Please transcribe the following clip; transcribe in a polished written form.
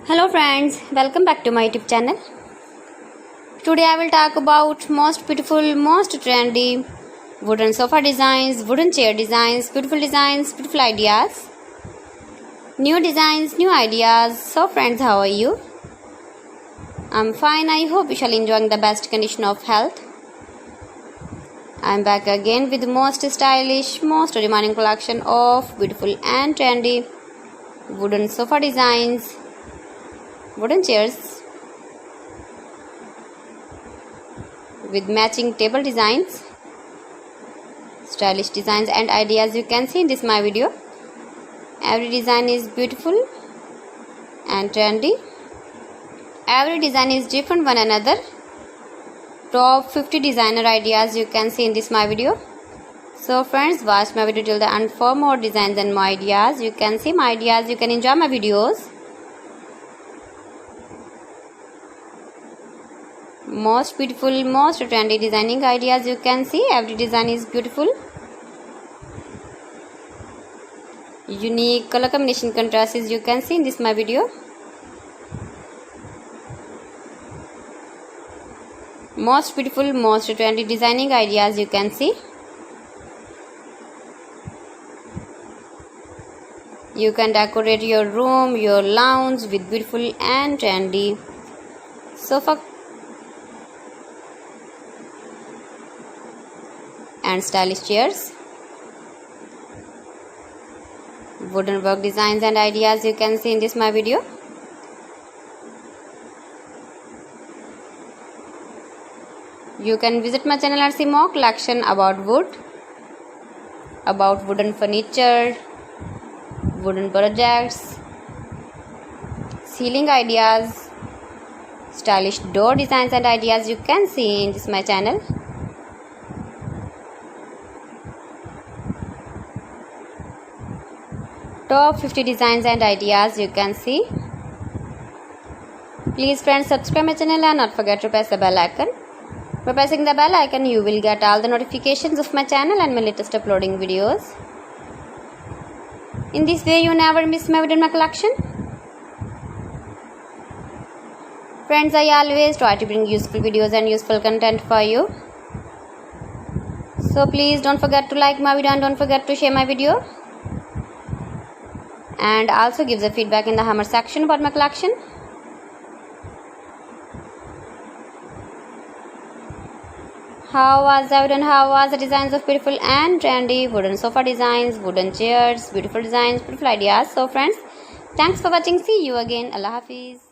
Hello friends, welcome back to my YouTube channel. Today I will talk about most beautiful, most trendy wooden sofa designs, wooden chair designs, beautiful ideas, new designs, new ideas. So friends, how are you? I'm fine. I hope you shall enjoying the best condition of health. I'm back again with the most stylish, most demanding collection of beautiful and trendy wooden sofa designs, wooden chairs with matching table designs, stylish designs and ideas you can see in this my video. Every design is beautiful and trendy. Every design is different one another. Top 50 designer ideas you can see in this my video. So friends, watch my video till the end for more designs and more ideas. You can see my ideas, you can enjoy my videos. Most beautiful, most trendy designing ideas you can see. Every design is beautiful. Unique color combination contrasts you can see in this my video. Most beautiful, most trendy designing ideas you can see. You can decorate your room, your lounge with beautiful and trendy sofa and stylish chairs. Wooden work designs and ideas you can see in this my video. You can visit my channel and see more collection about wood, about wooden furniture, wooden projects, ceiling ideas, stylish door designs and ideas you can see in this my channel. Top 50 designs and ideas you can see. Please friends, subscribe my channel and not forget to press the bell icon. By pressing the bell icon you will get all the notifications of my channel and my latest uploading videos. In this way you never miss my video in my collection. Friends, I always try to bring useful videos and useful content for you. So please don't forget to like my video and don't forget to share my video. And also give the feedback in the hammer section about my collection. How was the wooden? How was the designs of beautiful and trendy wooden sofa designs, wooden chairs, beautiful designs, beautiful ideas. So friends, thanks for watching. See you again. Allah Hafiz.